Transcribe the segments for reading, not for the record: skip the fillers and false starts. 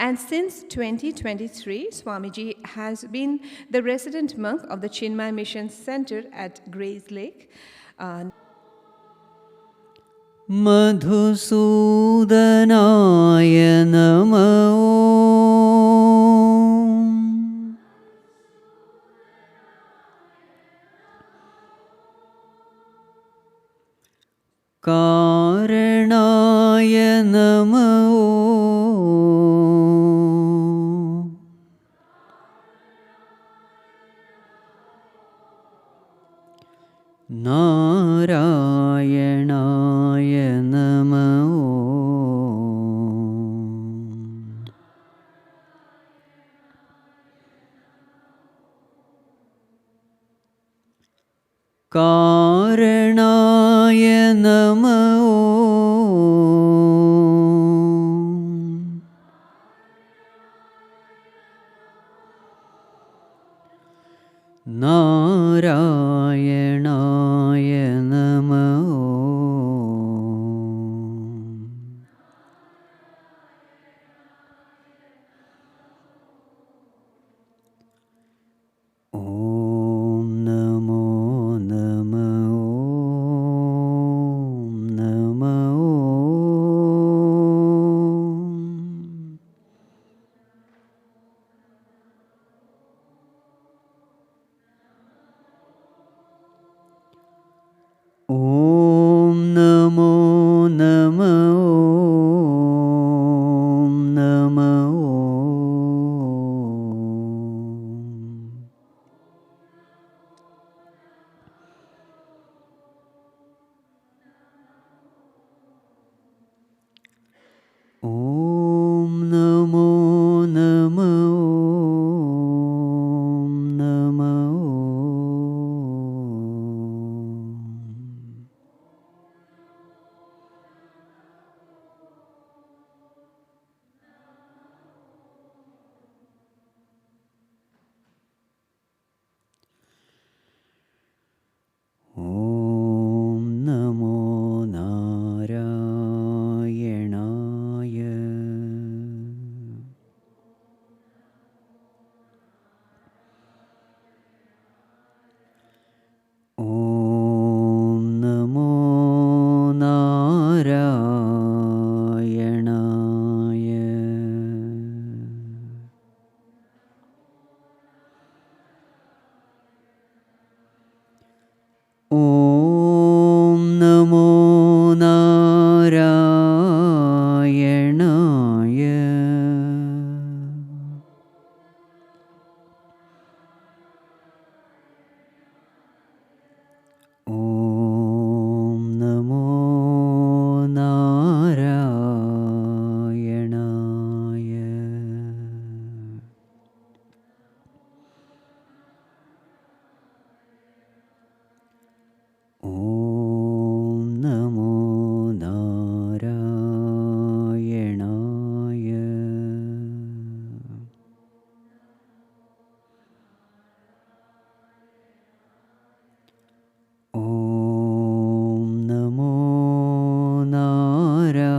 And since 2023, Swamiji has been the resident monk of the Chinmaya Mission Center at Grays Lake. Madhusudhanaya Namo. Karanaya Namo. Narayanaya Namo. Karanaya Namo. Narayanaya Namo. Om Namo Namo. Om Namo. Om Namo Namo. Om Namo. Om Namo Namo. Om Namo. Om Namo Narayanaya. Om Namo Narayanaya. Om Namo Narayanaya. Om Namo Narayanaya. Om Namo Narayanaya. Om Namo Narayanaya. Om Namo Narayanaya.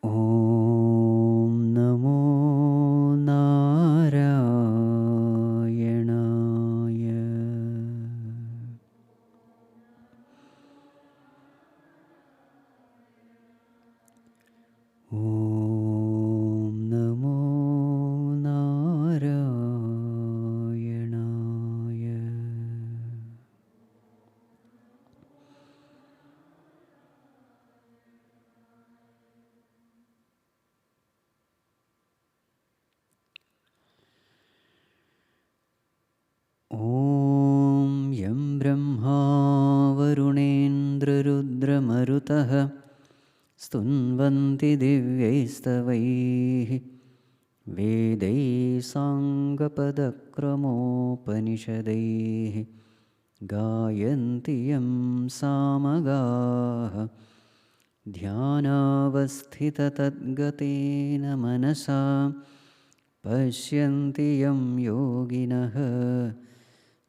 Om Namo Narayanaya. Om Namo Narayanaya. Om Yam Brahma Varunendra Rudra Marutaha Stunvanti Divyaistavaihi Vedai Sangapadakramopanishadaihi Gayantiyam Samagaha Dhyanavasthita manasa Pashyantiyam yoginaha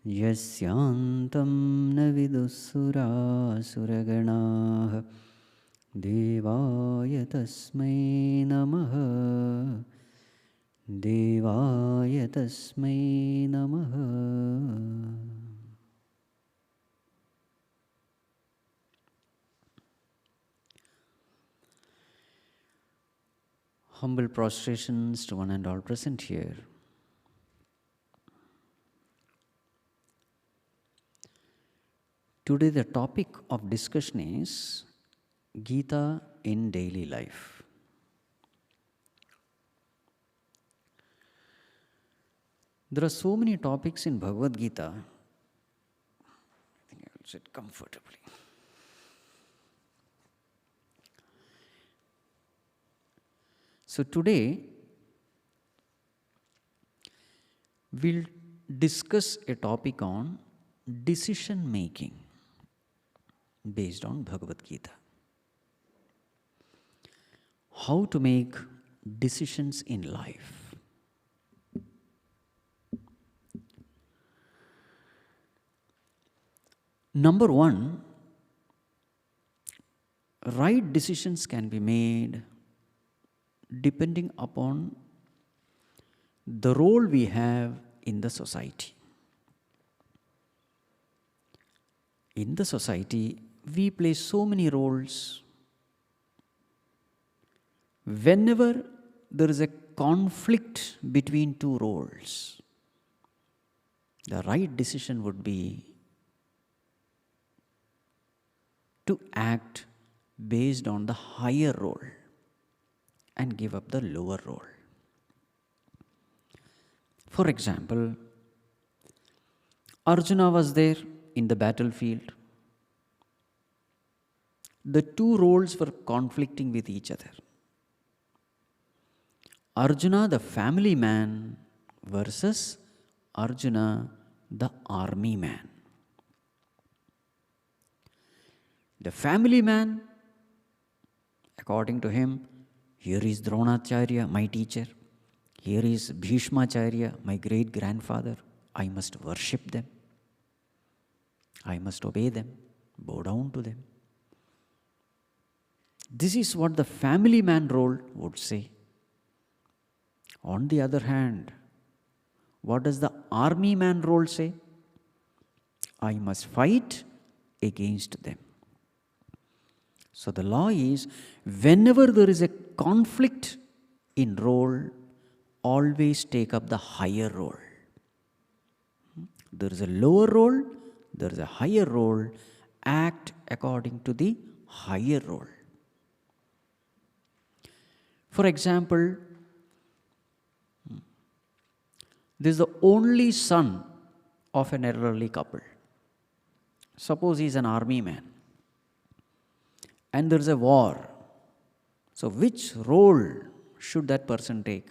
Yasyantam na vidussura suraganaha Devaya tasmai namaha Devaya tasmai namaha. Humble prostrations to one and all present here. Today the topic of discussion is Gita in daily life. There are so many topics in Bhagavad Gita. I think I will sit comfortably. So today we'll discuss a topic on decision making based on Bhagavad Gita. How to make decisions in life. Number one, right decisions can be made depending upon the role we have in the society. In the society, we play so many roles. Whenever there is a conflict between two roles, the right decision would be to act based on the higher role and give up the lower role. For example, Arjuna was there in the battlefield. The two roles were conflicting with each other. Arjuna, the family man, versus Arjuna, the army man. The family man, according to him, here is Dronacharya, my teacher. Here is Bhishmacharya, my great-grandfather. I must worship them. I must obey them, bow down to them. This is what the family man role would say. On the other hand, what does the army man role say? I must fight against them. So the law is, whenever there is a conflict in role, always take up the higher role. There is a lower role, there is a higher role, act according to the higher role. For example, this is the only son of an elderly couple. Suppose he is an army man and there is a war. So which role should that person take?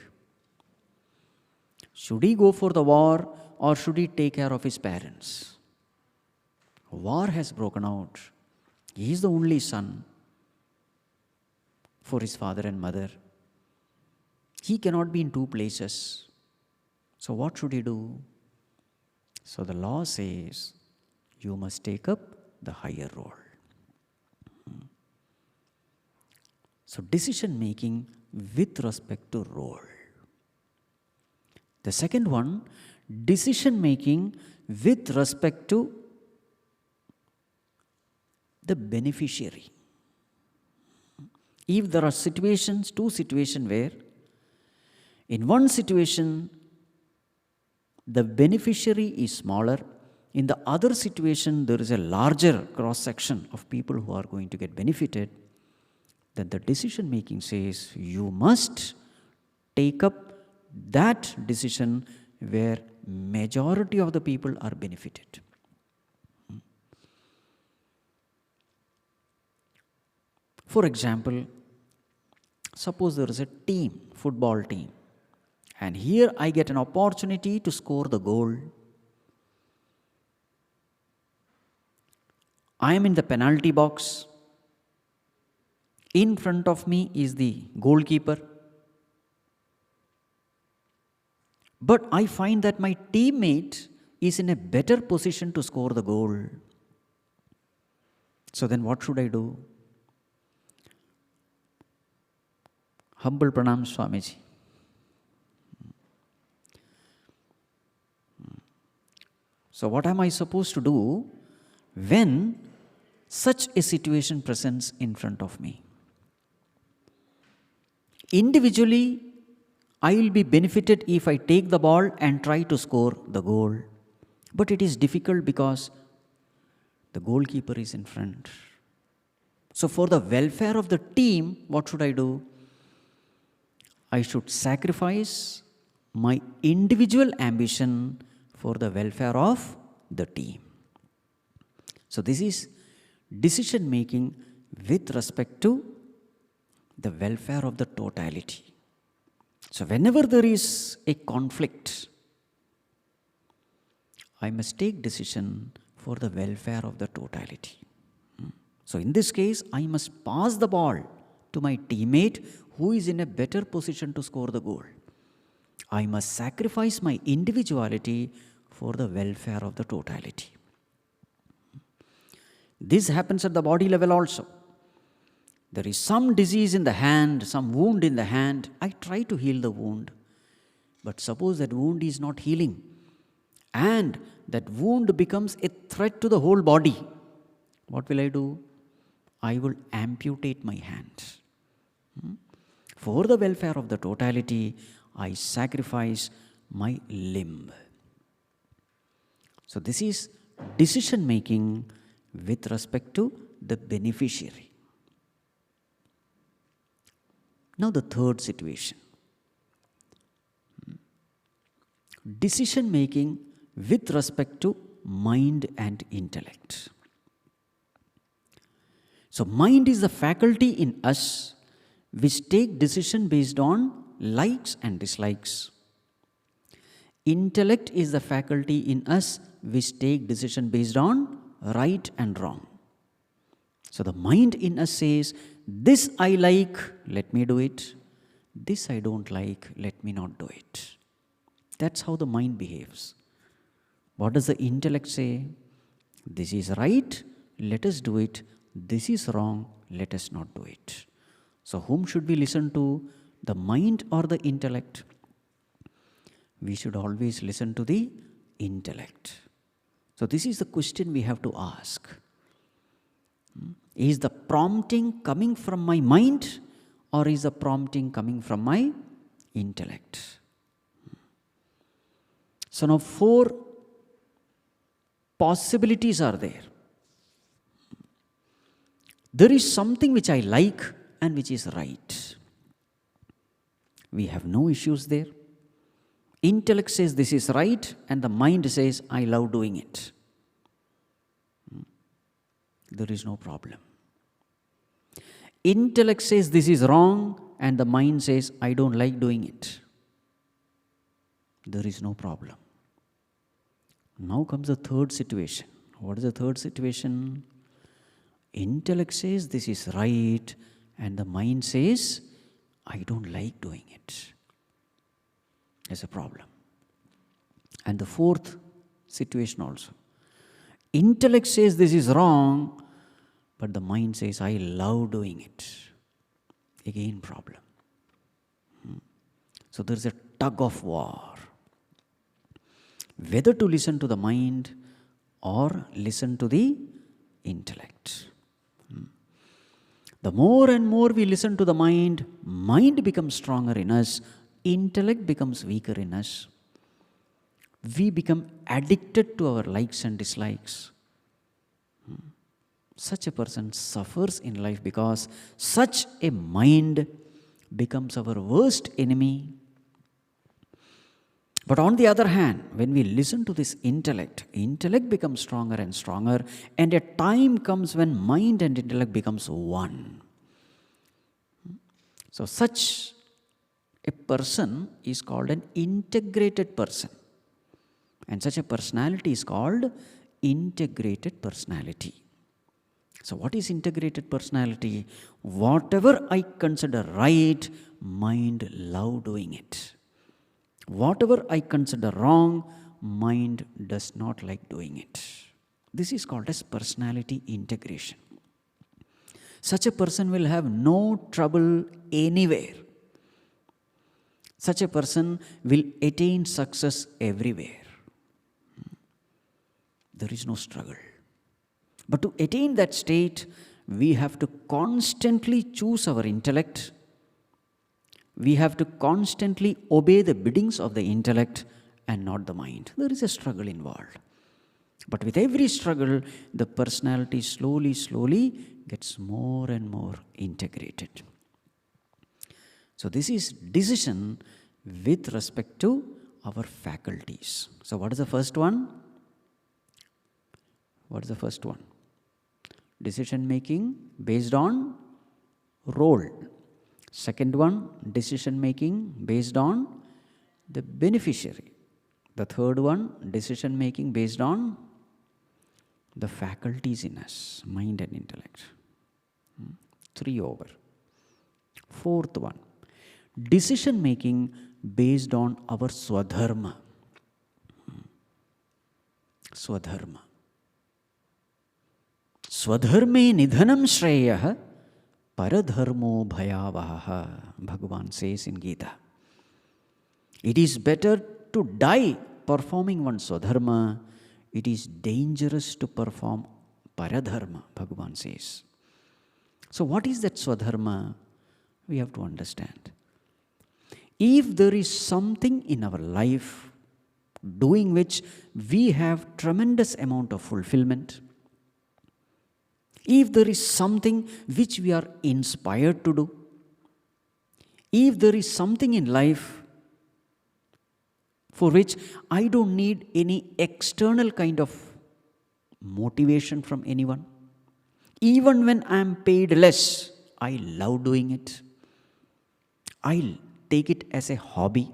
Should he go for the war or should he take care of his parents? War has broken out. He is the only son for his father and mother. He cannot be in two places. So what should he do? So the law says, you must take up the higher role. So decision making with respect to role. The second one, decision making with respect to the beneficiary. If there are situations, two situations where in one situation the beneficiary is smaller, in the other situation there is a larger cross section of people who are going to get benefited, then the decision making says you must take up that decision where majority of the people are benefited. For example, suppose there is a team, football team, And here I get an opportunity to score the goal. I am in the penalty box. In front of me is the goalkeeper. But I find that my teammate is in a better position to score the goal. So then what should I do? Humble pranam, Swamiji. So what am I supposed to do when such a situation presents in front of me? Individually, I will be benefited if I take the ball and try to score the goal. But it is difficult because the goalkeeper is in front. So for the welfare of the team, what should I do? I should sacrifice my individual ambition for the welfare of the team. So this is decision making with respect to the welfare of the totality. So whenever there is a conflict, I must take decision for the welfare of the totality. So in this case, I must pass the ball to my teammate who is in a better position to score the goal. I must sacrifice my individuality for the welfare of the totality. This happens at the body level also. There is some disease in the hand, some wound in the hand. I try to heal the wound. But suppose that wound is not healing and that wound becomes a threat to the whole body. What will I do? I will amputate my hand. For the welfare of the totality, I sacrifice my limb. So this is decision making with respect to the beneficiary. Now the third situation. Decision making with respect to mind and intellect. So mind is the faculty in us which take decision based on likes and dislikes. Intellect is the faculty in us which take decision based on right and wrong. So the mind in us says, this I like, let me do it. This I don't like, let me not do it. That's how the mind behaves. What does the intellect say? This is right, let us do it. This is wrong, let us not do it. So whom should we listen to? The mind or the intellect? We should always listen to the intellect. So this is the question we have to ask. Is the prompting coming from my mind or is the prompting coming from my intellect? So now 4 possibilities are there. There is something which I like and which is right. We have no issues there. Intellect says this is right and the mind says I love doing it. There is no problem. Intellect says this is wrong and the mind says I don't like doing it. There is no problem. Now comes the third situation. What is the third situation? Intellect says this is right and the mind says I don't like doing it. There's a problem. And the fourth situation also. Intellect says this is wrong, but the mind says I love doing it. Again problem. So there's a tug of war. Whether to listen to the mind or listen to the intellect. The more and more we listen to the mind becomes stronger in us, intellect becomes weaker in us. We become addicted to our likes and dislikes. Such a person suffers in life because such a mind becomes our worst enemy. But on the other hand, when we listen to this intellect becomes stronger and stronger, and a time comes when mind and intellect becomes one. So such a person is called an integrated person. And such a personality is called integrated personality. So what is integrated personality? Whatever I consider right, mind love doing it. Whatever I consider wrong, mind does not like doing it. This is called as personality integration. Such a person will have no trouble anywhere. Such a person will attain success everywhere. There is no struggle. But to attain that state, we have to constantly choose our intellect. We have to constantly obey the biddings of the intellect and not the mind. There is a struggle involved. But with every struggle, the personality slowly gets more and more integrated. So this is decision with respect to our faculties. So what is the first one? What is the first one? Decision making based on role. Second one, decision making based on the beneficiary. The third one, decision making based on the faculties in us, mind and intellect. 3 over. Fourth one, decision making based on our svadharma. Svadharma. Swadharme nidhanam shreyah paradharmo bhayavaha, Bhagavan says in Gita. It is better to die performing one's swadharma. It is dangerous to perform paradharma, Bhagavan says. So what is that swadharma? We have to understand. If there is something in our life doing which we have tremendous amount of fulfillment, if there is something which we are inspired to do, if there is something in life for which I don't need any external kind of motivation from anyone, even when I am paid less, I love doing it. I take it as a hobby.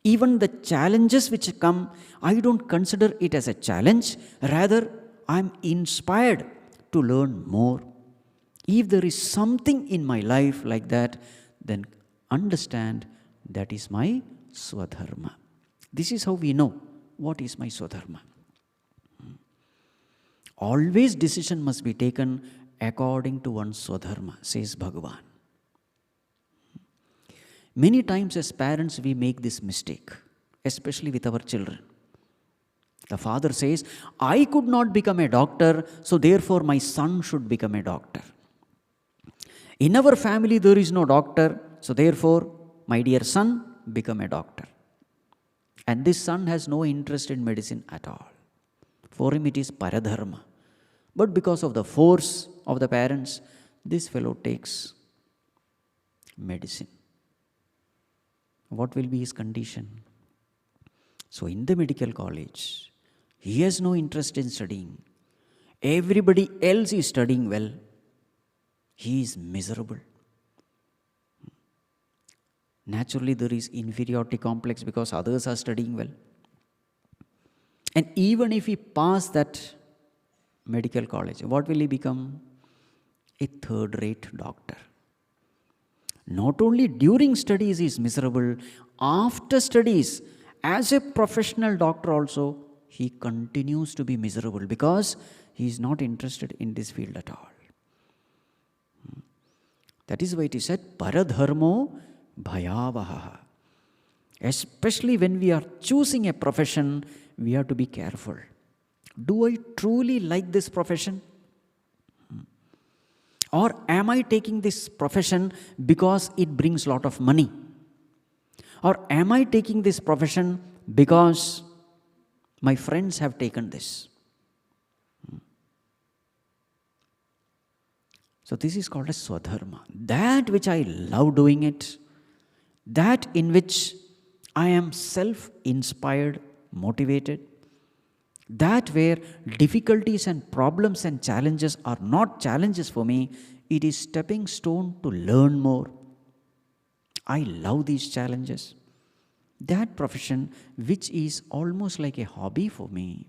Even the challenges which come, I don't consider it as a challenge. Rather, I am inspired to learn more. If there is something in my life like that, then understand that is my svadharma. This is how we know what is my svadharma. Always decision must be taken according to one's svadharma, says Bhagavan. Many times as parents we make this mistake, especially with our children. The father says, I could not become a doctor, so therefore my son should become a doctor. In our family there is no doctor, so therefore my dear son, become a doctor. And this son has no interest in medicine at all. For him it is paradharma. But because of the force of the parents, this fellow takes medicine. What will be his condition? So in the medical college, he has no interest in studying. Everybody else is studying well. He is miserable. Naturally, there is inferiority complex because others are studying well. And even if he passes that medical college, what will he become? A third-rate doctor. Not only during studies he is miserable, after studies, as a professional doctor also, he continues to be miserable because he is not interested in this field at all. That is why it is said, paradharmo bhayavaha. Especially when we are choosing a profession, we have to be careful. Do I truly like this profession? Or am I taking this profession because it brings a lot of money? Or am I taking this profession because my friends have taken this? So this is called as svadharma. That which I love doing it, that in which I am self-inspired, motivated, that where difficulties and problems and challenges are not challenges for me, it is stepping stone to learn more. I love these challenges. That profession, which is almost like a hobby for me,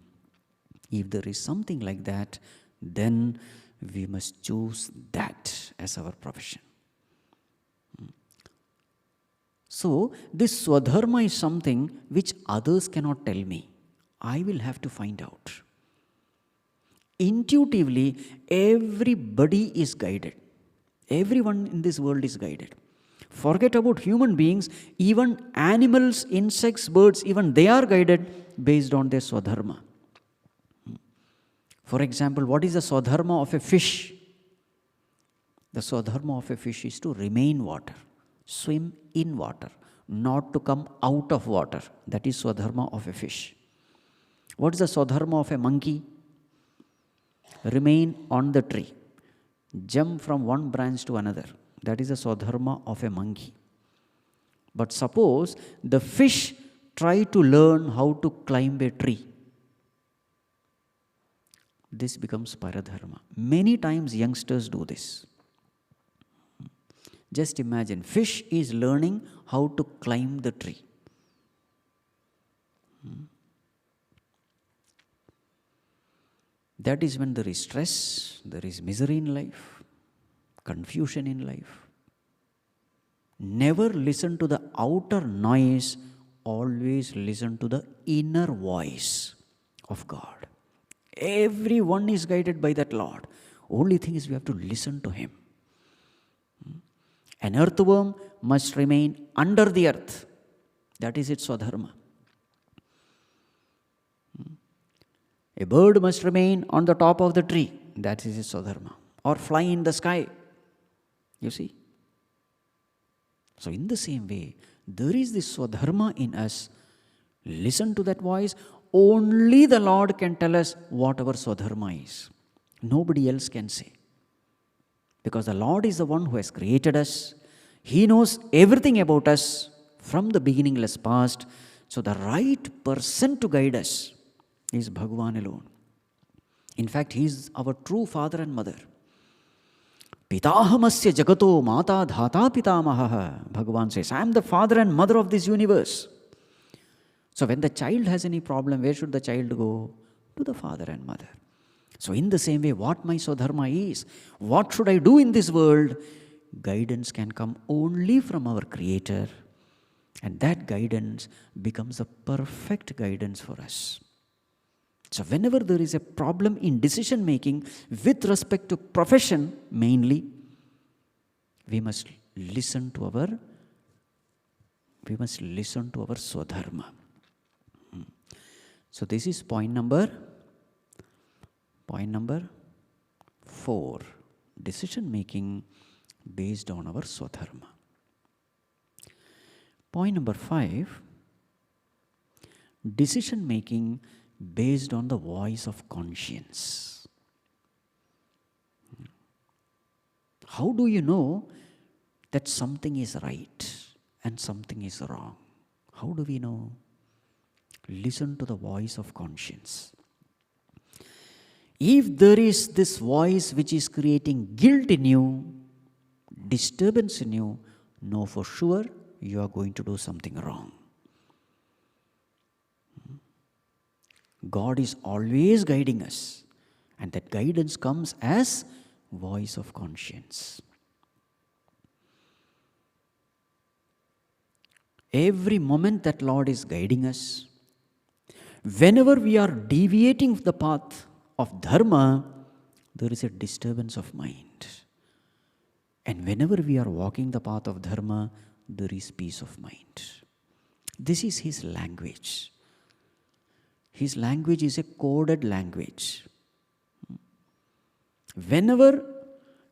if there is something like that, then we must choose that as our profession. So, this svadharma is something which others cannot tell me. I will have to find out. Intuitively, everybody is guided. Everyone in this world is guided. Forget about human beings, even animals, insects, birds, even they are guided based on their svadharma. For example, what is the svadharma of a fish? The svadharma of a fish is to remain water, swim in water, not to come out of water. That is svadharma of a fish. What is the svadharma of a monkey? Remain on the tree, jump from one branch to another. That is the svadharma of a monkey. But suppose the fish try to learn how to climb a tree. This becomes paradharma. Many times youngsters do this. Just imagine, fish is learning how to climb the tree. That is when there is stress, there is misery in life, confusion in life. Never listen to the outer noise, always listen to the inner voice of God. Everyone is guided by that Lord. Only thing is we have to listen to Him. An earthworm must remain under the earth. That is its svadharma. A bird must remain on the top of the tree. That is its svadharma. Or fly in the sky. You see? So in the same way, there is this svadharma in us. Listen to that voice. Only the Lord can tell us what our svadharma is. Nobody else can say. Because the Lord is the one who has created us. He knows everything about us from the beginningless past. So the right person to guide us is Bhagavan alone. In fact, He is our true father and mother. Pitahamasya jagato mata dhata pitamaha. Bhagavan says, I am the father and mother of this universe. So when the child has any problem, where should the child go? To the father and mother. So in the same way, what my svadharma is, what should I do in this world? Guidance can come only from our Creator. And that guidance becomes a perfect guidance for us. So whenever there is a problem in decision making with respect to profession mainly, we must listen to our svadharma. So this is point number 4. Decision making based on our svadharma. Point number 5. Decision making based on the voice of conscience. How do you know that something is right and something is wrong? How do we know? Listen to the voice of conscience. If there is this voice which is creating guilt in you, disturbance in you, know for sure you are going to do something wrong. God is always guiding us, and that guidance comes as voice of conscience. Every moment that Lord is guiding us, whenever we are deviating the path of dharma, there is a disturbance of mind. And whenever we are walking the path of dharma, there is peace of mind. This is His language. His language is a coded language. Whenever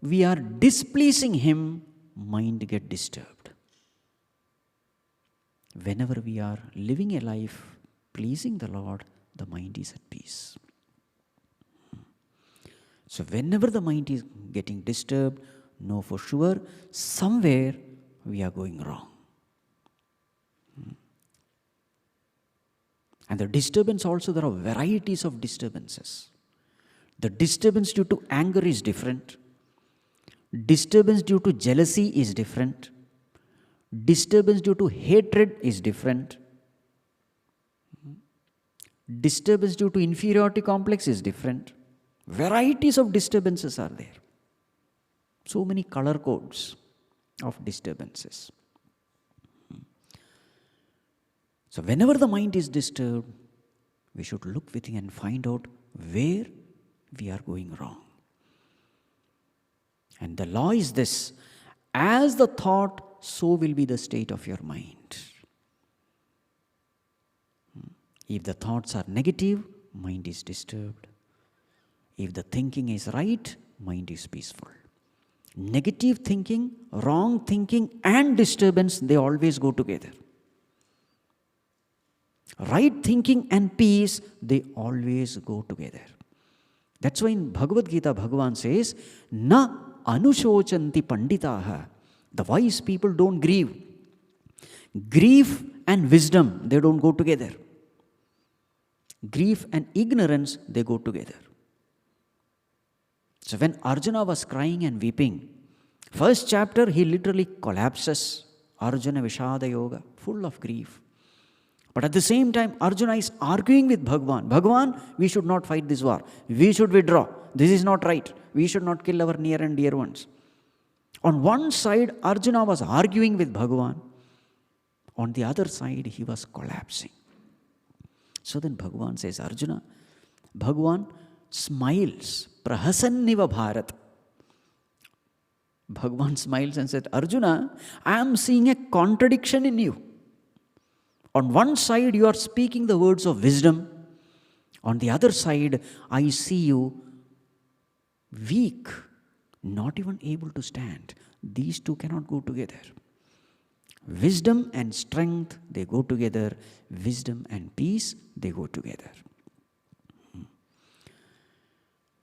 we are displeasing Him, mind gets disturbed. Whenever we are living a life pleasing the Lord, the mind is at peace. So whenever the mind is getting disturbed, know for sure somewhere we are going wrong. And the disturbance also, there are varieties of disturbances. The disturbance due to anger is different. Disturbance due to jealousy is different. Disturbance due to hatred is different. Disturbance due to inferiority complex is different. Varieties of disturbances are there. So many color codes of disturbances. So whenever the mind is disturbed, we should look within and find out where we are going wrong. And the law is this: as the thought, so will be the state of your mind. If the thoughts are negative, mind is disturbed. If the thinking is right, mind is peaceful. Negative thinking, wrong thinking, and disturbance, they always go together. Right thinking and peace, they always go together. That's why in Bhagavad Gita, Bhagavan says, Na anushocanti panditaha. The wise people don't grieve. Grief and wisdom, they don't go together. Grief and ignorance, they go together. So when Arjuna was crying and weeping, first chapter he literally collapses. Arjuna Vishada Yoga, full of grief. But at the same time, Arjuna is arguing with Bhagavan. Bhagavan, we should not fight this war. We should withdraw. This is not right. We should not kill our near and dear ones. On one side, Arjuna was arguing with Bhagavan. On the other side, he was collapsing. So then Bhagavan says, Arjuna, Bhagavan smiles. Prahasanniva Bharat. Bhagavan smiles and said, Arjuna, I am seeing a contradiction in you. On one side, you are speaking the words of wisdom. On the other side, I see you weak, not even able to stand. These two cannot go together. Wisdom and strength, they go together. Wisdom and peace, they go together.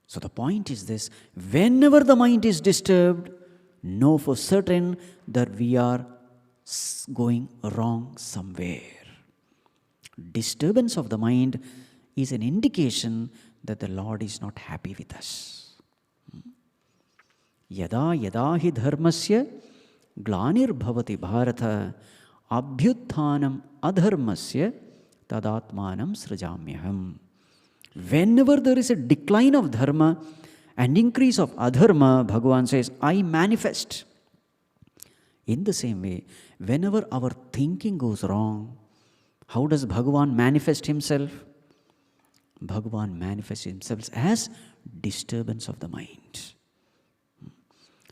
So the point is this: whenever the mind is disturbed, know for certain that we are going wrong somewhere. Disturbance of the mind is an indication that the Lord is not happy with us. Yada yada hi dharmasya glanir bhavati bharata abhyutthanam adharmasya tadatmanam srajamyaham. Whenever there is a decline of dharma and increase of adharma, Bhagavan says, I manifest. In the same way, whenever our thinking goes wrong, how does Bhagavan manifest himself? Bhagavan manifests himself as disturbance of the mind.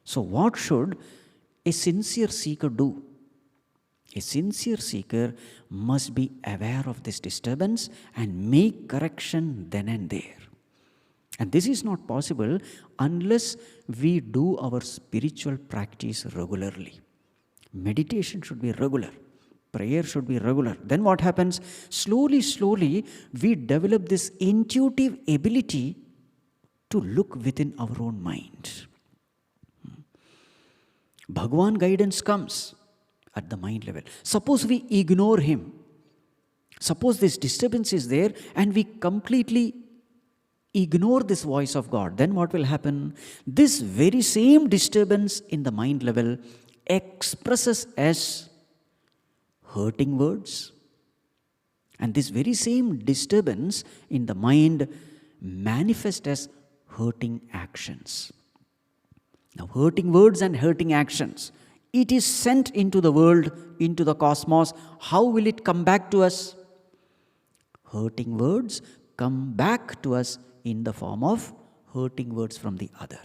So what should a sincere seeker do? A sincere seeker must be aware of this disturbance and make correction then and there. And this is not possible unless we do our spiritual practice regularly. Meditation should be regular. Prayer should be regular. Then what happens? Slowly, slowly, we develop this intuitive ability to look within our own mind. Bhagavan guidance comes at the mind level. Suppose we ignore him. Suppose this disturbance is there and we completely ignore this voice of God. Then what will happen? This very same disturbance in the mind level expresses as hurting words. And this very same disturbance in the mind manifests as hurting actions. Now, hurting words and hurting actions, it is sent into the world, into the cosmos. How will it come back to us? Hurting words come back to us in the form of hurting words from the other.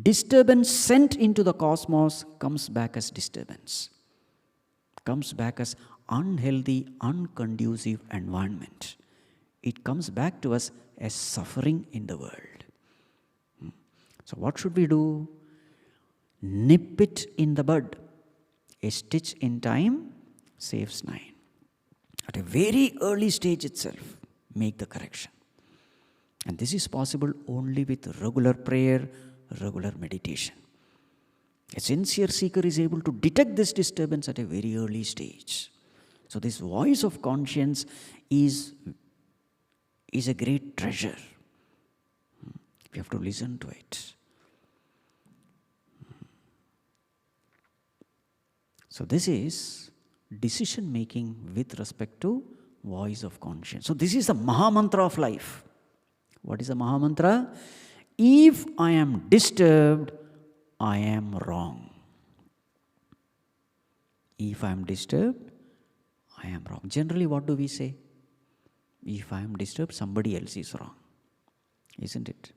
Disturbance sent into the cosmos comes back as disturbance. Comes back as unhealthy, unconducive environment. It comes back to us as suffering in the world. So what should we do? Nip it in the bud. A stitch in time saves 9. At a very early stage itself, make the correction. And this is possible only with regular prayer, regular meditation. A sincere seeker is able to detect this disturbance at a very early stage. So this voice of conscience is a great treasure. We have to listen to it. So this is decision making with respect to voice of conscience. So this is the Maha Mantra of life. What is the Maha Mantra? If I am disturbed, I am wrong. If I am disturbed, I am wrong. Generally, what do we say? If I am disturbed, somebody else is wrong. Isn't it?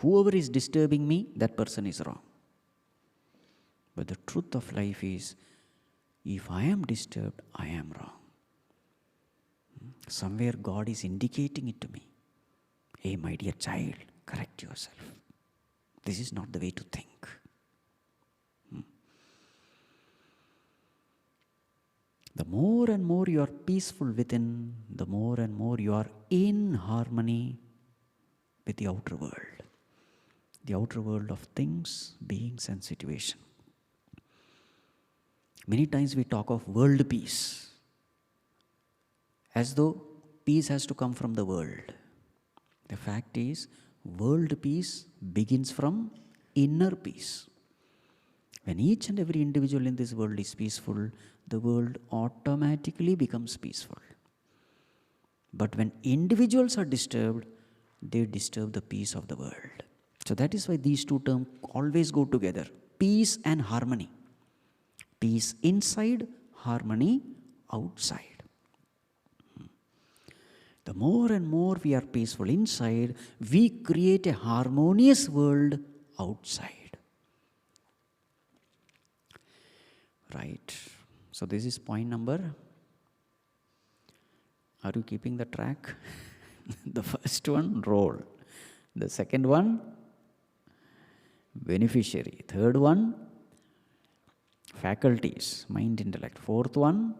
Whoever is disturbing me, that person is wrong. But the truth of life is, if I am disturbed, I am wrong. Somewhere God is indicating it to me. Hey, my dear child, correct yourself. This is not the way to think. The more and more you are peaceful within, the more and more you are in harmony with the outer world. The outer world of things, beings and situation. Many times we talk of world peace, as though peace has to come from the world. The fact is, world peace begins from inner peace. When each and every individual in this world is peaceful, the world automatically becomes peaceful. But when individuals are disturbed, they disturb the peace of the world. So that is why these two terms always go together. Peace and harmony. Peace inside, harmony outside. The more and more we are peaceful inside, we create a harmonious world outside. Right. So this is point number. Are you keeping the track? The first one, role. The second one, beneficiary. Third one, faculties, mind, intellect. Fourth one,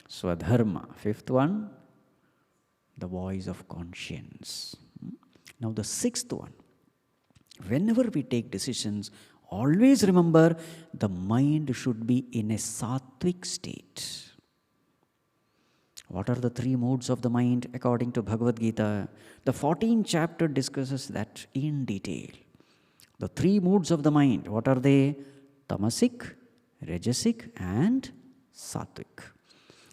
svadharma. Fifth one, the voice of conscience. Now the sixth one, whenever we take decisions, always remember the mind should be in a Sattvic state. What are the three moods of the mind according to Bhagavad Gita? The 14th chapter discusses that in detail. The three moods of the mind, what are they? Tamasic, Rajasic and Sattvic.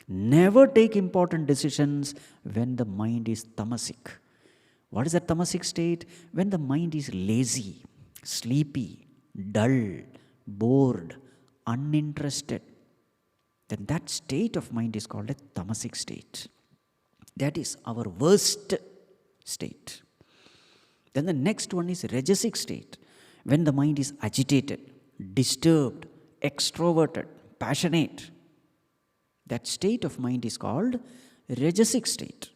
Never take important decisions when the mind is tamasic. What is that tamasic state? When the mind is lazy, sleepy, dull, bored, uninterested, then that state of mind is called a tamasic state. That is our worst state. Then the next one is Rajasic state, when the mind is agitated, disturbed, extroverted, passionate. That state of mind is called Rajasic state.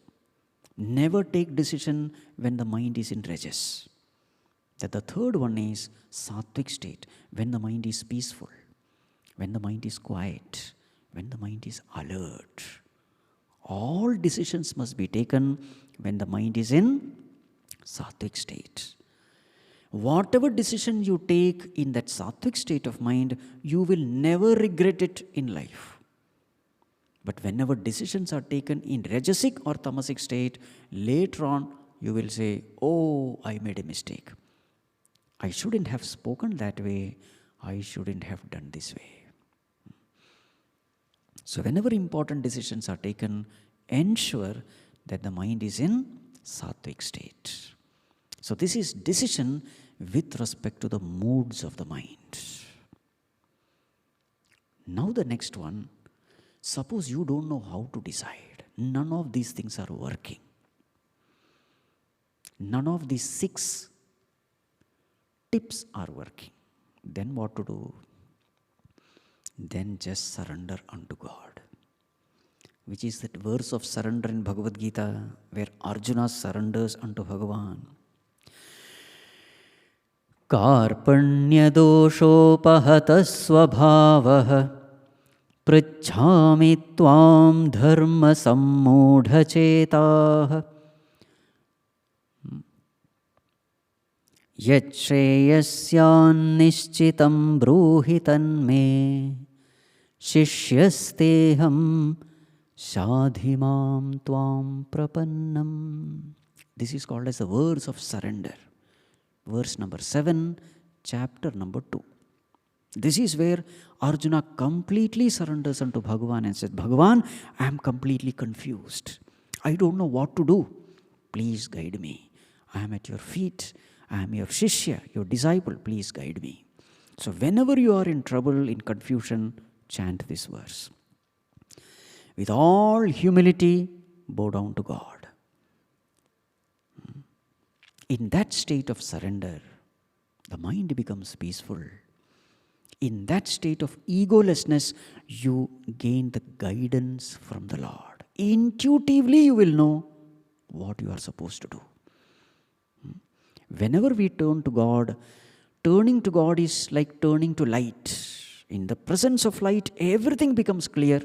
Never take decision when the mind is in Rajas. That the third one is Sattvic state, when the mind is peaceful, when the mind is quiet, when the mind is alert. All decisions must be taken when the mind is in Sattvic state. Whatever decision you take in that Sattvic state of mind, you will never regret it in life. But whenever decisions are taken in Rajasic or Tamasic state, later on you will say, oh, I made a mistake. I shouldn't have spoken that way. I shouldn't have done this way. So whenever important decisions are taken, ensure that the mind is in Sattvic state. So this is decision with respect to the moods of the mind. Now the next one, suppose you don't know how to decide. None of these things are working. None of these 6 tips are working. Then what to do? Then just surrender unto God. Which is that verse of surrender in Bhagavad Gita where Arjuna surrenders unto Bhagavan. Karpanya doshopahata svabhavah pritchami tvam dharma sammudhacetah yachreyasyan nishchitam bruhi tanme shishyasteham sadhimam tvam prapannam. This is called as the verse of surrender. Verse number 7, chapter number 2. This is where Arjuna completely surrenders unto Bhagavan and says, Bhagavan, I am completely confused. I don't know what to do. Please guide me. I am at your feet. I am your Shishya, your disciple. Please guide me. So whenever you are in trouble, in confusion, chant this verse. With all humility, bow down to God. In that state of surrender, the mind becomes peaceful. In that state of egolessness, you gain the guidance from the Lord. Intuitively, you will know what you are supposed to do. Whenever we turn to God, turning to God is like turning to light. In the presence of light, everything becomes clear.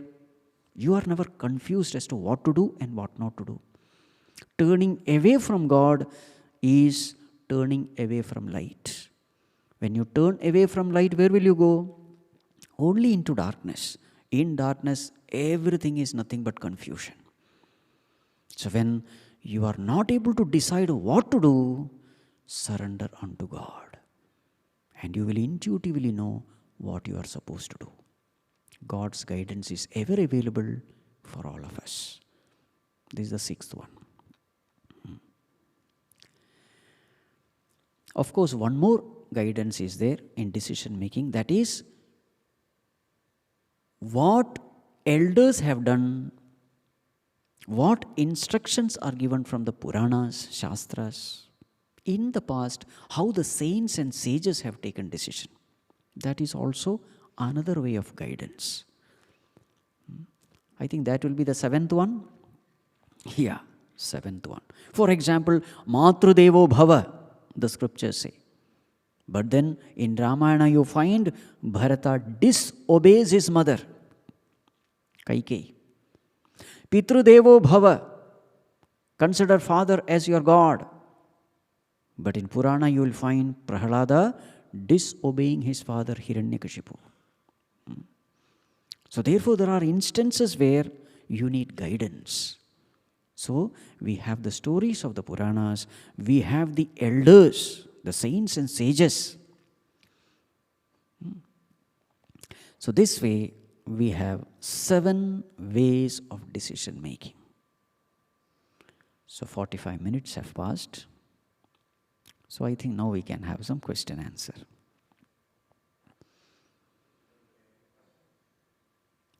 You are never confused as to what to do and what not to do. Turning away from God is turning away from light. When you turn away from light, where will you go? Only into darkness. In darkness, everything is nothing but confusion. So when you are not able to decide what to do, surrender unto God. And you will intuitively know what you are supposed to do. God's guidance is ever available for all of us. This is the sixth one. Of course, one more guidance is there in decision making. That is, what elders have done, what instructions are given from the Puranas, Shastras, in the past, how the saints and sages have taken decision. That is also another way of guidance. I think that will be the seventh one. Yeah, seventh one. For example, Matrudevo Bhava, the scriptures say. But then in Ramayana you find Bharata disobeys his mother, Kaikeyi. Pitrudevo Bhava, consider father as your God. But in Purana you will find Prahalada disobeying his father Hiranyakashipu. So therefore there are instances where you need guidance. So we have the stories of the Puranas, we have the elders, the saints and sages. So this way we have 7 ways of decision making. So 45 minutes have passed. So I think now we can have some question answer.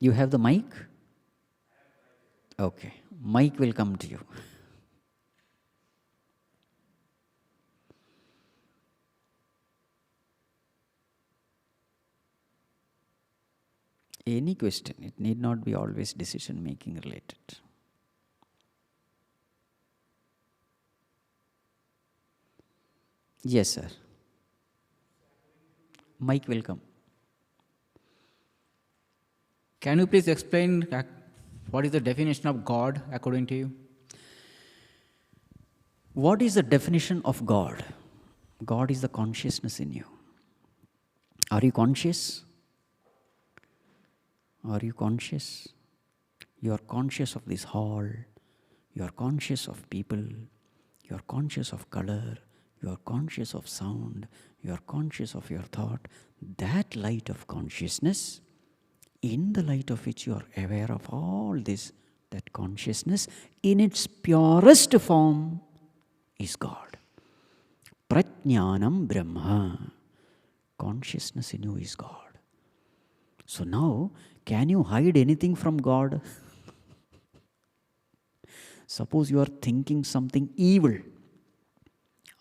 You have the mic? Okay, mic will come to you. Any question, it need not be always decision making related. Yes, sir. Mic will come. Can you please explain what is the definition of God according to you? What is the definition of God? God is the consciousness in you. Are you conscious? Are you conscious? You are conscious of this hall. You are conscious of people. You are conscious of color. You are conscious of sound. You are conscious of your thought. That light of consciousness, in the light of which you are aware of all this, that consciousness in its purest form is God. Prajnanam Brahma. Consciousness in you is God. So now, can you hide anything from God? Suppose you are thinking something evil.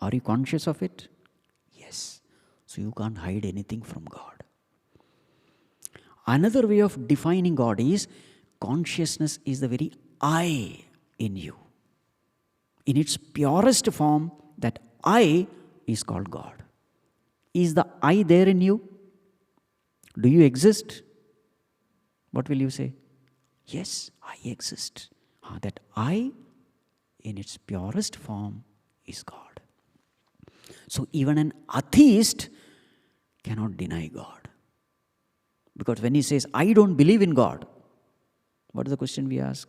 Are you conscious of it? Yes. So you can't hide anything from God. Another way of defining God is consciousness is the very I in you. In its purest form, that I is called God. Is the I there in you? Do you exist? What will you say? Yes, I exist. That I, in its purest form, is God. So even an atheist cannot deny God. Because when he says, I don't believe in God, what is the question we ask?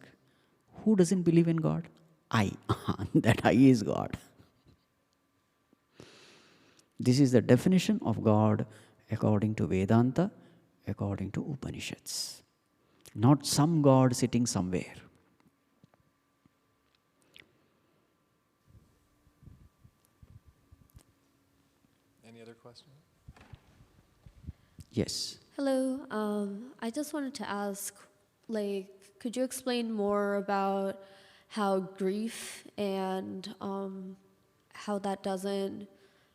Who doesn't believe in God? I. That I is God. This is the definition of God according to Vedanta, according to Upanishads. Not some God sitting somewhere. Any other questions? Yes. Hello. I just wanted to ask, could you explain more about how grief and how that doesn't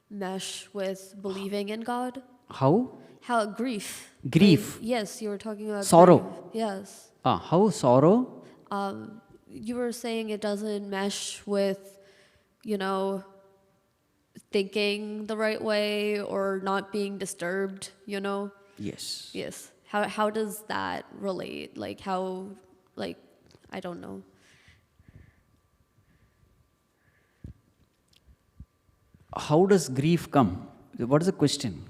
mesh with believing in God? How? How grief. Grief. Yes, you were talking about Sorrow. grief. Yes. How sorrow? You were saying it doesn't mesh with, thinking the right way or not being disturbed, Yes. Yes. How does that relate? I don't know. How does grief come? What is the question?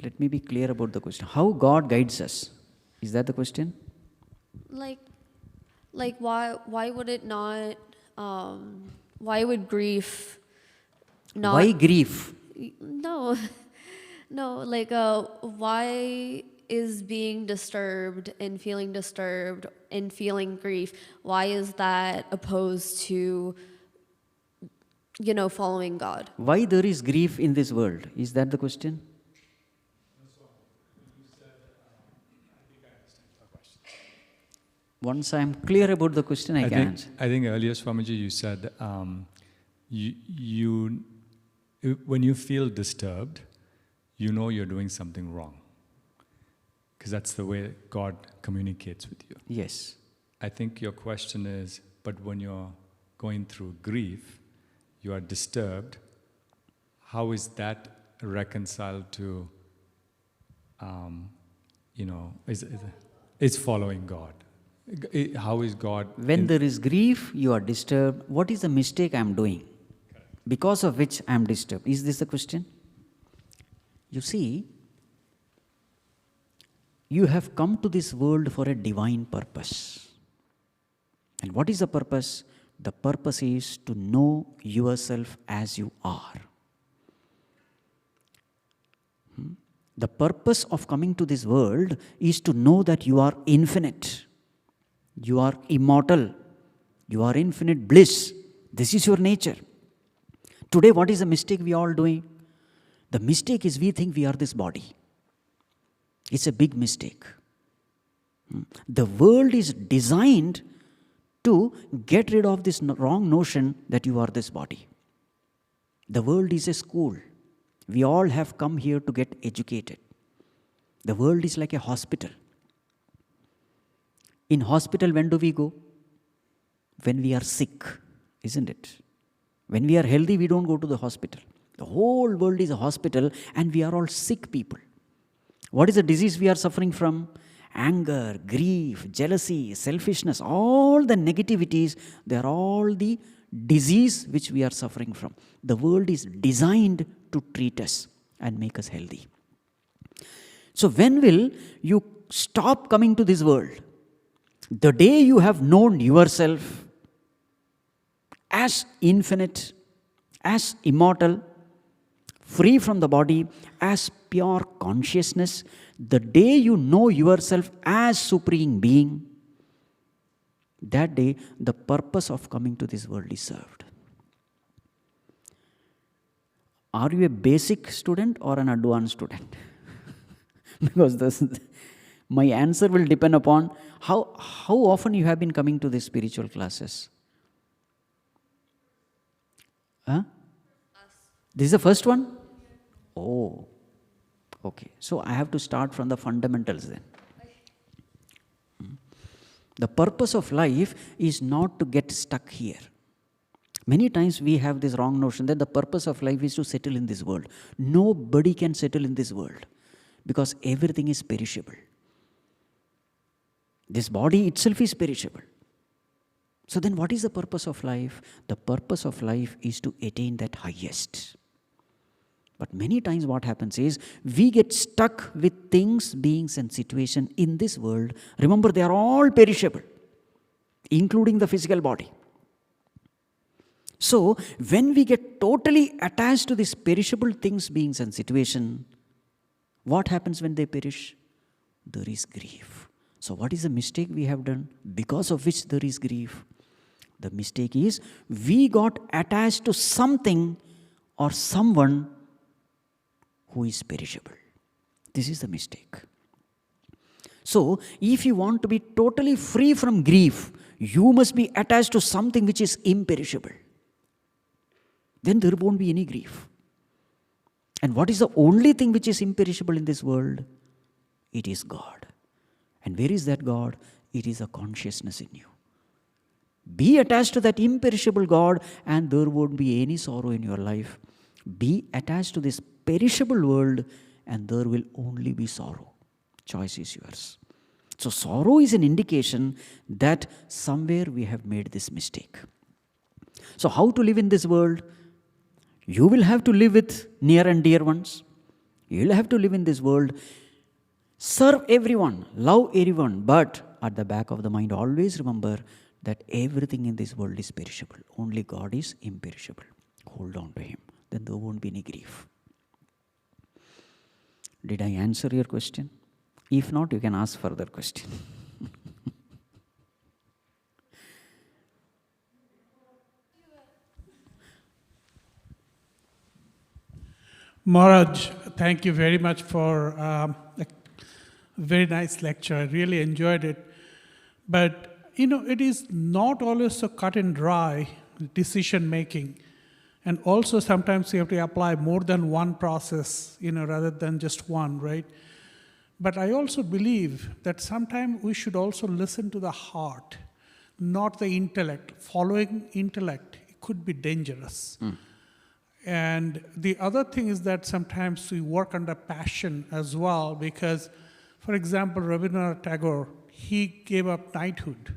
Let me be clear about the question. How God guides us? Is that the question? Why would it not, why would grief not... Why grief? No, why is being disturbed and feeling grief, why is that opposed to, following God? Why there is grief in this world? Is that the question? Once I am clear about the question, I can answer. I think earlier, Swamiji, you said when you feel disturbed, you know you're doing something wrong. Because that's the way God communicates with you. Yes. I think your question is, but when you're going through grief, you are disturbed, how is that reconciled to, it's following God? How is God... When there is grief, you are disturbed. What is the mistake I am doing? Because of which I am disturbed. Is this the question? You see, you have come to this world for a divine purpose. And what is the purpose? The purpose is to know yourself as you are. The purpose of coming to this world is to know that you are infinite. You are immortal. You are infinite bliss. This is your nature. Today, what is the mistake we are all doing? The mistake is we think we are this body. It's a big mistake. The world is designed to get rid of this wrong notion that you are this body. The world is a school. We all have come here to get educated. The world is like a hospital. In hospital, when do we go? When we are sick, isn't it? When we are healthy, we don't go to the hospital. The whole world is a hospital and we are all sick people. What is the disease we are suffering from? Anger, grief, jealousy, selfishness, all the negativities, they are all the disease which we are suffering from. The world is designed to treat us and make us healthy. So when will you stop coming to this world? The day you have known yourself as infinite, as immortal, free from the body, as pure consciousness, the day you know yourself as Supreme Being, that day the purpose of coming to this world is served. Are you a basic student or an advanced student? Because my answer will depend upon how often you have been coming to these spiritual classes. Huh? This is the first one? Oh, okay. So I have to start from the fundamentals then. The purpose of life is not to get stuck here. Many times we have this wrong notion that the purpose of life is to settle in this world. Nobody can settle in this world because everything is perishable. This body itself is perishable. So then what is the purpose of life? The purpose of life is to attain that highest. But many times what happens is, we get stuck with things, beings and situations in this world. Remember, they are all perishable, including the physical body. So, when we get totally attached to these perishable things, beings and situations, What happens when they perish? There is grief. So what is the mistake we have done because of which there is grief? The mistake is we got attached to something or someone who is perishable. This is the mistake. So if you want to be totally free from grief, you must be attached to something which is imperishable. Then there won't be any grief. And what is the only thing which is imperishable in this world? It is God. And where is that God? It is a consciousness in you. Be attached to that imperishable God and there won't be any sorrow in your life. Be attached to this perishable world and there will only be sorrow. Choice is yours. So sorrow is an indication that somewhere we have made this mistake. So how to live in this world? You will have to live with near and dear ones. You will have to live in this world. Serve everyone, love everyone, but at the back of the mind always remember that everything in this world is perishable. Only God is imperishable. Hold on to Him. Then there won't be any grief. Did I answer your question? If not, you can ask further question. Maharaj, thank you very much for a very nice lecture. I really enjoyed it. But, it is not always so cut and dry decision making. And also sometimes you have to apply more than one process, rather than just one, right? But I also believe that sometimes we should also listen to the heart, not the intellect. Following intellect could be dangerous. And the other thing is that sometimes we work under passion as well because, for example, Rabindranath Tagore, he gave up knighthood,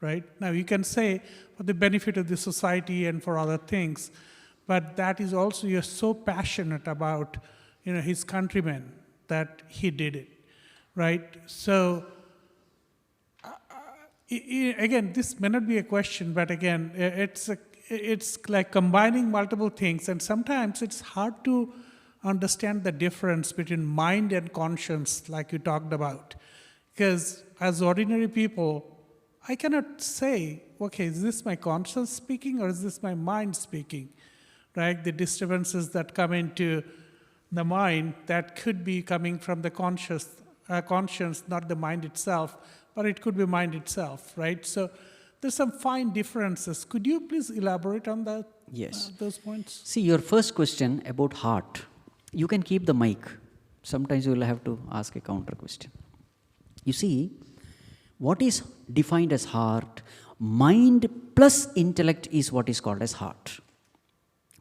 right? Now you can say for the benefit of the society and for other things, but that is also, you're so passionate about, his countrymen that he did it, right? So, again, this may not be a question, but again, it's like combining multiple things, and sometimes it's hard to understand the difference between mind and conscience, like you talked about. Because as ordinary people, I cannot say, okay, is this my conscience speaking or is this my mind speaking? Right? The disturbances that come into the mind, that could be coming from the conscience, not the mind itself, but it could be mind itself, right? So there's some fine differences. Could you please elaborate on that? Yes. Those points? See, your first question about heart, you can keep the mic. Sometimes you will have to ask a counter question. You see, what is defined as heart? Mind plus intellect is what is called as heart.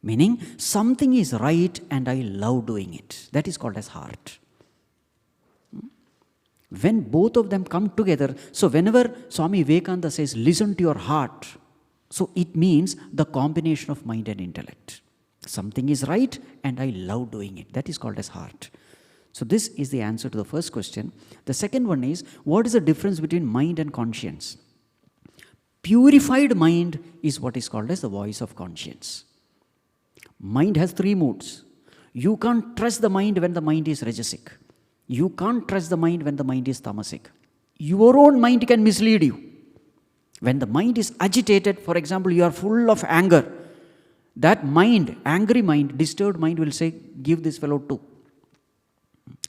Meaning, something is right and I love doing it. That is called as heart. When both of them come together, so whenever Swami Vivekananda says, listen to your heart, so it means the combination of mind and intellect. Something is right and I love doing it. That is called as heart. So this is the answer to the first question. The second one is, what is the difference between mind and conscience? Purified mind is what is called as the voice of conscience. Mind has three moods. You can't trust the mind when the mind is rajasic. You can't trust the mind when the mind is tamasic. Your own mind can mislead you. When the mind is agitated, for example, you are full of anger, that mind, angry mind, disturbed mind will say, give this fellow two.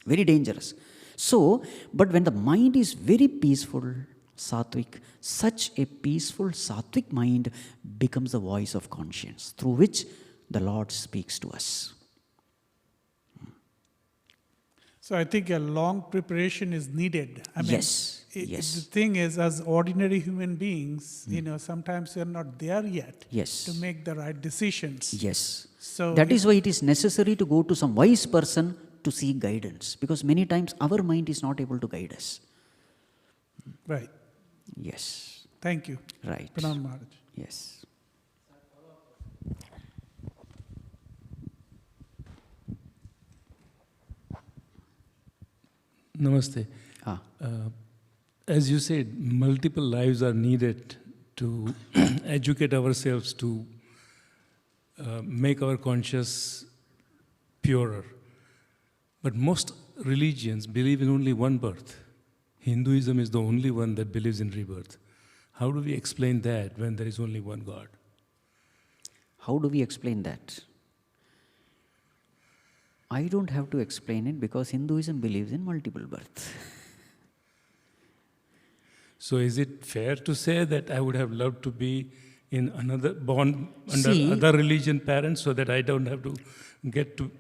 Very dangerous. So, but when the mind is very peaceful, Sattvic, such a peaceful Sattvic mind becomes the voice of conscience through which the Lord speaks to us. So I think a long preparation is needed. I mean, Yes. The thing is, as ordinary human beings, sometimes we are not there yet to make the right decisions. Yes. So that is why it is necessary to go to some wise person to seek guidance, because many times our mind is not able to guide us. Right. Yes. Thank you. Right. Pranam Maharaj. Yes. Namaste. As you said, multiple lives are needed to educate ourselves to make our conscience purer. But most religions believe in only one birth. Hinduism is the only one that believes in rebirth. How do we explain that when there is only one God? How do we explain that? I don't have to explain it because Hinduism believes in multiple births. So is it fair to say that I would have loved to be in born under other religion parents so that I don't have to get to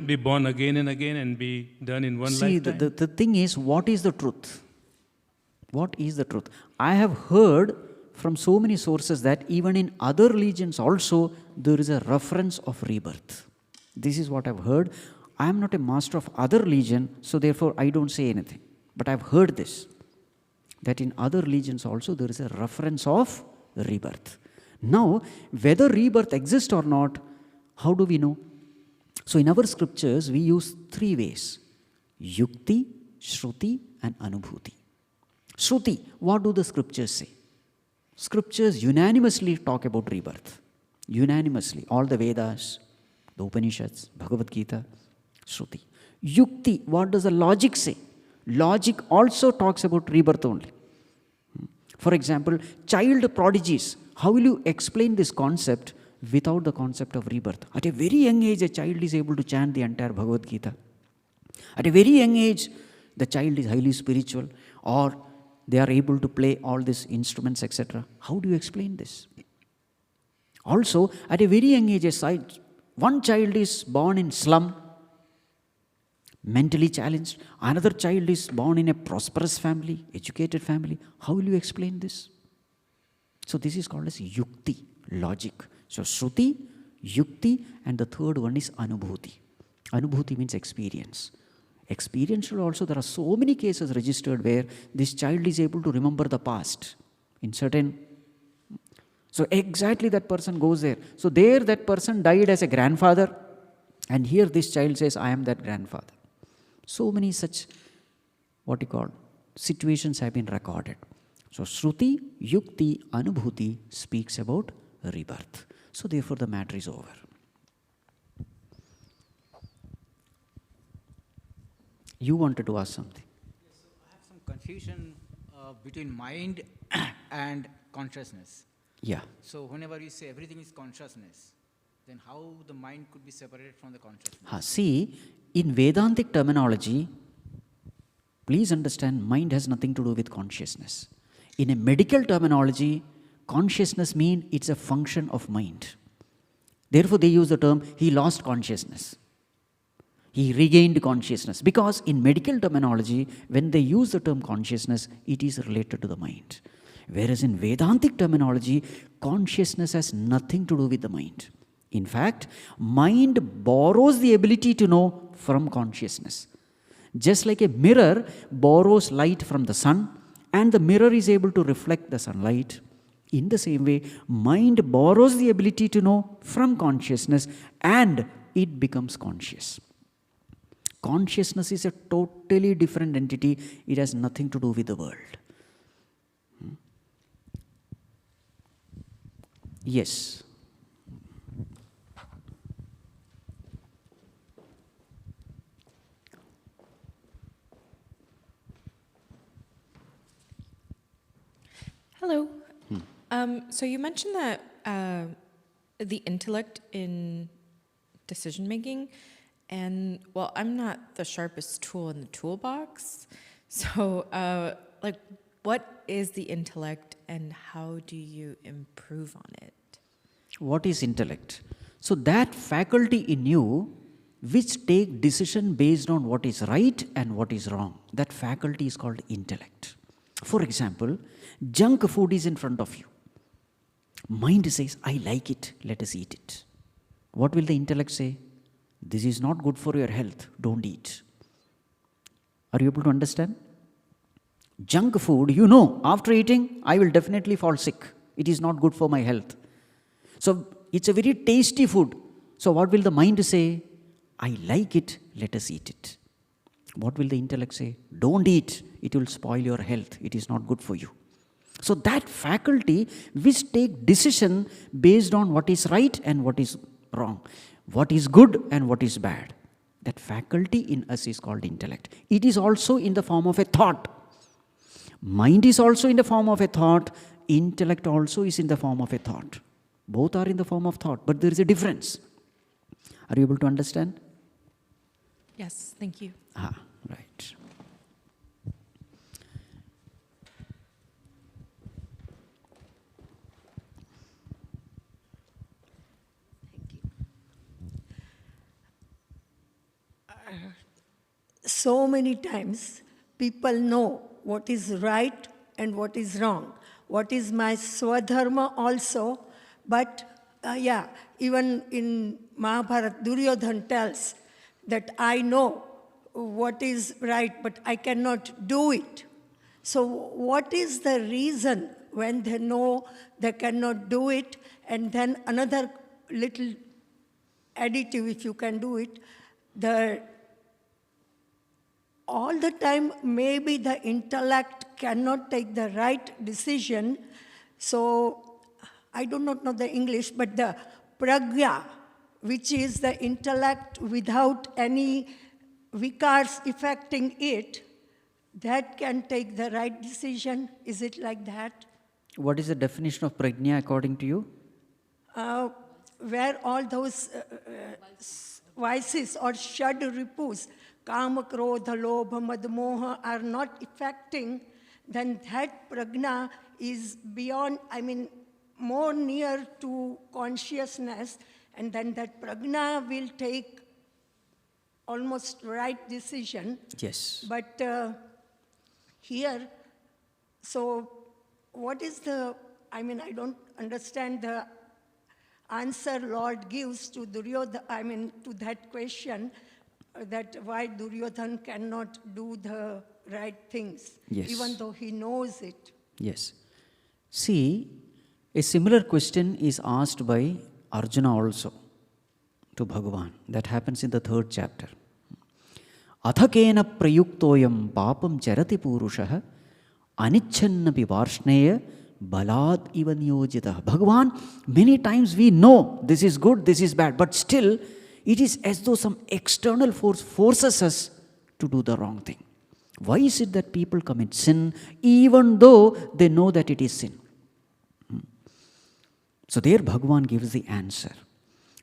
be born again and again and be done in one lifetime? See, the thing is, what is the truth? What is the truth? I have heard from so many sources that even in other religions also there is a reference of rebirth. This is what I've heard. I am not a master of other religion, so therefore I don't say anything. But I've heard this, that in other religions also there is a reference of rebirth. Now, whether rebirth exists or not, how do we know? So in our scriptures, we use three ways: yukti, shruti, and anubhuti. Shruti, what do the scriptures say? Scriptures unanimously talk about rebirth. Unanimously. All the Vedas, the Upanishads, Bhagavad Gita, Shruti. Yukti, what does the logic say? Logic also talks about rebirth only. For example, child prodigies. How will you explain this concept without the concept of rebirth? At a very young age, a child is able to chant the entire Bhagavad Gita. At a very young age, the child is highly spiritual, or they are able to play all these instruments, etc. How do you explain this? Also, at a very young age, one child is born in slum, mentally challenged. Another child is born in a prosperous family, educated family. How will you explain this? So this is called as yukti, logic. So shruti, yukti, and the third one is anubhuti. Anubhuti means experience. Experiential also, there are so many cases registered where this child is able to remember the past in certain. So exactly that person goes there. So there that person died as a grandfather, and here this child says, I am that grandfather. So many such, situations have been recorded. So Shruti, Yukti, Anubhuti speaks about rebirth. So therefore the matter is over. You wanted to ask something. Yes, so I have some confusion between mind and consciousness. Yeah. So whenever you say everything is consciousness, then how the mind could be separated from the consciousness? See, in Vedantic terminology, please understand, mind has nothing to do with consciousness. In a medical terminology, consciousness means it's a function of mind. Therefore, they use the term, he lost consciousness. He regained consciousness. Because in medical terminology, when they use the term consciousness, it is related to the mind. Whereas in Vedantic terminology, consciousness has nothing to do with the mind. In fact, mind borrows the ability to know from consciousness. Just like a mirror borrows light from the sun, and the mirror is able to reflect the sunlight. In the same way, mind borrows the ability to know from consciousness, and it becomes conscious. Consciousness is a totally different entity. It has nothing to do with the world. Yes. Hello. So you mentioned that the intellect in decision making, and well, I'm not the sharpest tool in the toolbox. So, what is the intellect, and how do you improve on it? What is intellect? So that faculty in you which take decision based on what is right and what is wrong, that faculty is called intellect. For example, junk food is in front of you. Mind says, I like it, let us eat it. What will the intellect say? This is not good for your health, don't eat. Are you able to understand? Junk food, you know, after eating, I will definitely fall sick. It is not good for my health. So it's a very tasty food. So what will the mind say? I like it, let us eat it. What will the intellect say? Don't eat, it will spoil your health, it is not good for you. So that faculty which take decision based on what is right and what is wrong, what is good and what is bad. That faculty in us is called intellect. It is also in the form of a thought. Mind is also in the form of a thought. Intellect also is in the form of a thought. Both are in the form of thought, but there is a difference. Are you able to understand? Yes, thank you. Right. So many times people know what is right and what is wrong. What is my svadharma also, but even in Mahabharata, Duryodhana tells that I know what is right, but I cannot do it. So what is the reason when they know they cannot do it? And then another little additive, if you can do it, all the time maybe the intellect cannot take the right decision. So I do not know the English, but the pragya, which is the intellect without any vikars affecting it, that can take the right decision. Is it like that? What is the definition of prajna according to you? Where all those vices or shad ripus, kama, krodha, lobha, mad, moha, are not affecting, then that prajna is beyond, more near to consciousness, and then that prajna will take almost right decision. Yes. But here, so what is I don't understand the answer Lord gives to Duryodhana, to that question, that why Duryodhana cannot do the right things, Yes. even though he knows it. Yes. See, a similar question is asked by Arjuna also to Bhagavan. That happens in the 3rd chapter. Athakena prayuktoyam papam charati purushah anichannapi varshneya balad iva niyojitah. Bhagavan, many times we know this is good, this is bad, but still it is as though some external force forces us to do the wrong thing. Why is it that people commit sin even though they know that it is sin? So there Bhagavan gives the answer.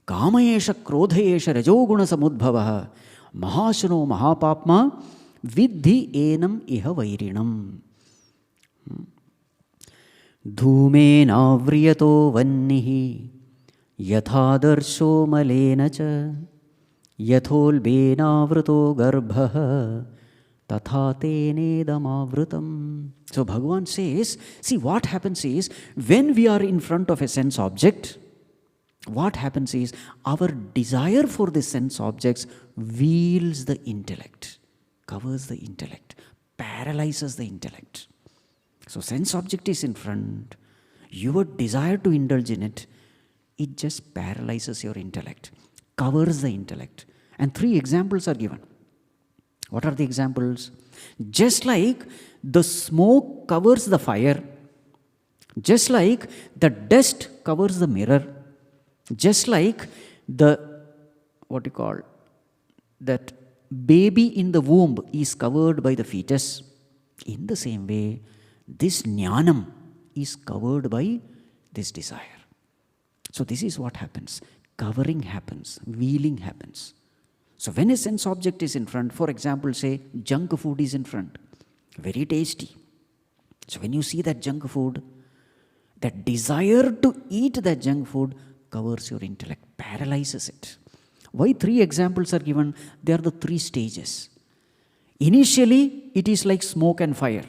Kamayesha krodhayesha rajoguna samudbhavah mahashano mahapapma vidhi enam iha vairinam. Dhumena vriyato vannihi yathadarsho malena cha yatholbena vrato garbha tatha tenedamavrutam. So Bhagavan says, see what happens is, when we are in front of a sense object, what happens is, our desire for the sense objects wields the intellect, covers the intellect, paralyzes the intellect. So sense object is in front, your desire to indulge in it, it just paralyzes your intellect, covers the intellect. And 3 examples are given. What are the examples? Just like the smoke covers the fire, just like the dust covers the mirror, just like that baby in the womb is covered by the fetus, in the same way, this jnanam is covered by this desire. So this is what happens. Covering happens, wheeling happens. So when a sense object is in front, for example, say junk food is in front, very tasty. So when you see that junk food, that desire to eat that junk food covers your intellect, paralyzes it. Why 3 examples are given? They are the 3 stages. Initially, it is like smoke and fire.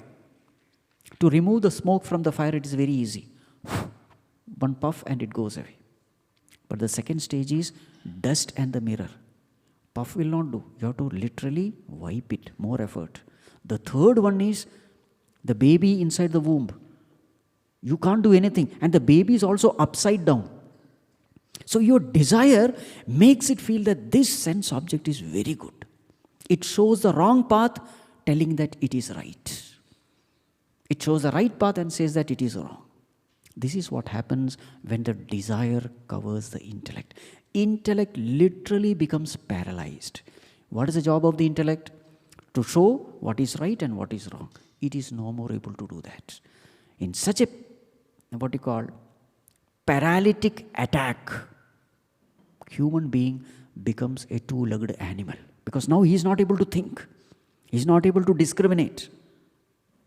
To remove the smoke from the fire, it is very easy. One puff and it goes away. But the second stage is dust and the mirror. Puff will not do. You have to literally wipe it, more effort. The third one is the baby inside the womb. You can't do anything. And the baby is also upside down. So your desire makes it feel that this sense object is very good. It shows the wrong path, telling that it is right. It shows the right path and says that it is wrong. This is what happens when the desire covers the intellect. Intellect literally becomes paralyzed. What is the job of the intellect? To show what is right and what is wrong. It is no more able to do that. In such a, what you call, paralytic attack, human being becomes a two-legged animal. Because now he is not able to think. He is not able to discriminate.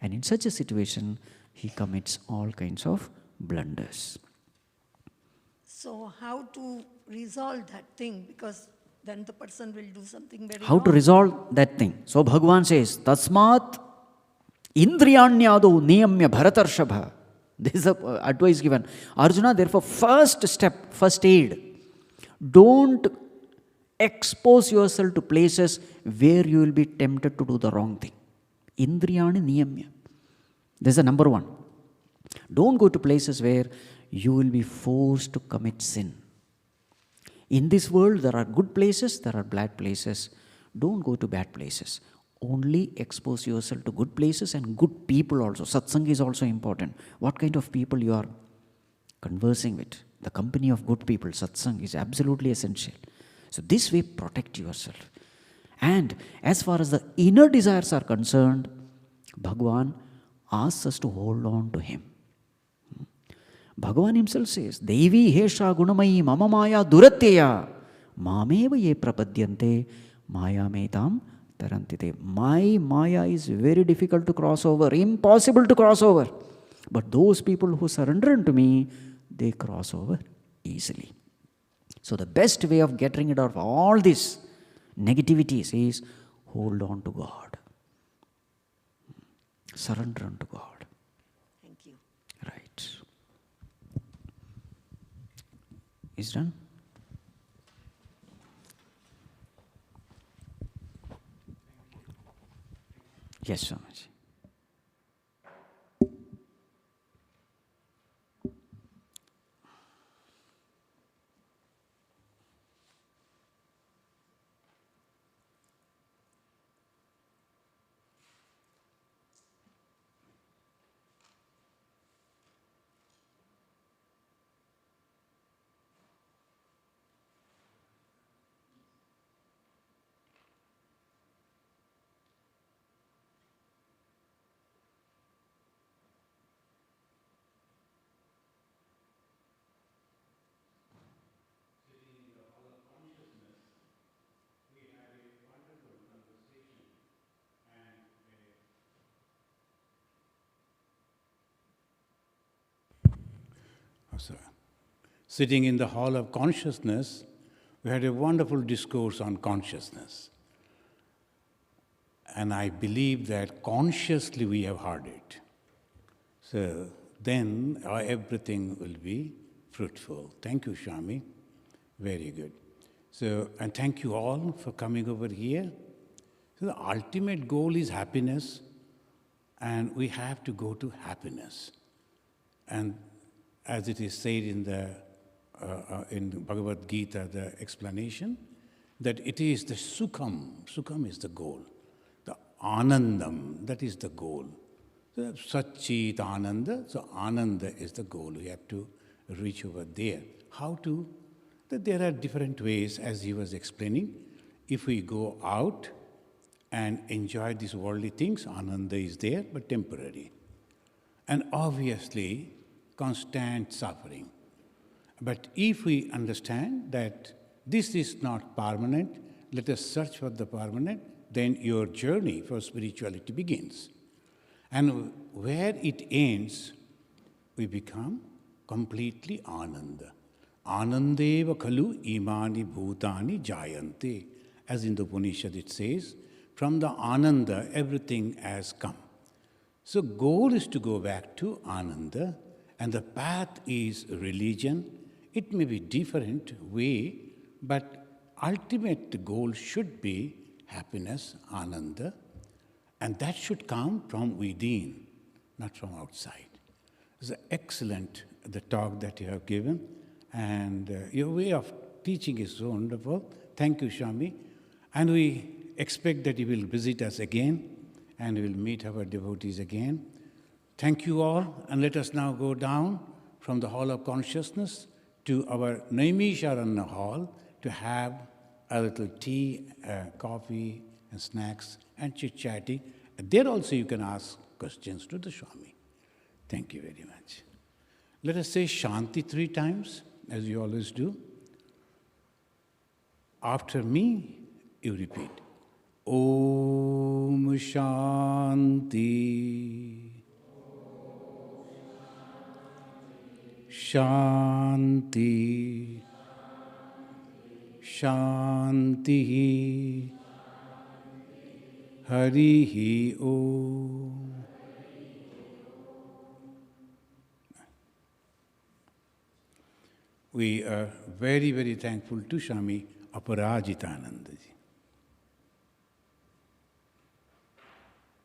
And in such a situation, he commits all kinds of blunders. So how to resolve that thing? Because then the person will do something very How wrong. to resolve that thing? So Bhagavan says, Tasmat indriyanyado niyamya bharatarshabha. This is the advice given. Arjuna, therefore, first step, first aid. Don't expose yourself to places where you will be tempted to do the wrong thing. Indriyani niyamya. This is the number one. Don't go to places where you will be forced to commit sin. In this world, there are good places, there are bad places. Don't go to bad places. Only expose yourself to good places and good people also. Satsang is also important. What kind of people you are conversing with? The company of good people, satsang, is absolutely essential. So this way, protect yourself. And as far as the inner desires are concerned, Bhagavan asks us to hold on to him. Bhagavan himself says, Devi hesha gunamayi mama maya duratteya mameva ye prapadyante maya metam tarantite. My maya is very difficult to cross over, impossible to cross over. But those people who surrender unto me, they cross over easily. So the best way of getting rid of all these negativities is hold on to God. Surrender unto God. Thank you. Right. Is done? Yes, Swamiji. So, sitting in the hall of consciousness, we had a wonderful discourse on consciousness. And I believe that consciously we have heard it. So then everything will be fruitful. Thank you, Swami. Very good. So, and thank you all for coming over here. So the ultimate goal is happiness, and we have to go to happiness. And as it is said in the Bhagavad Gita, the explanation, that it is the sukham is the goal. The anandam, that is the goal. So Satchit Ananda, so Ananda is the goal. We have to reach over there. How to? That there are different ways, as he was explaining. If we go out and enjoy these worldly things, Ananda is there, but temporary. And obviously, constant suffering. But if we understand that this is not permanent, let us search for the permanent, then your journey for spirituality begins. And where it ends, we become completely Ananda. Anandeva khalu imani bhutani jayante. As in the Upanishad it says, from the Ananda, everything has come. So goal is to go back to Ananda, and the path is religion. It may be different way, but ultimate goal should be happiness, Ananda, and that should come from within, not from outside. It's excellent, the talk that you have given, and your way of teaching is so wonderful. Thank you, Swami. And we expect that you will visit us again, and we will meet our devotees again. Thank you all, and let us now go down from the Hall of Consciousness to our Naimisharanya Hall to have a little tea, coffee, and snacks, and chit-chatting. There also you can ask questions to the Swami. Thank you very much. Let us say Shanti 3 times, as you always do. After me, you repeat. Om Shanti. Shanti. Shanti. Harihi Om. We are very, very thankful to Swami Aparajitananda ji.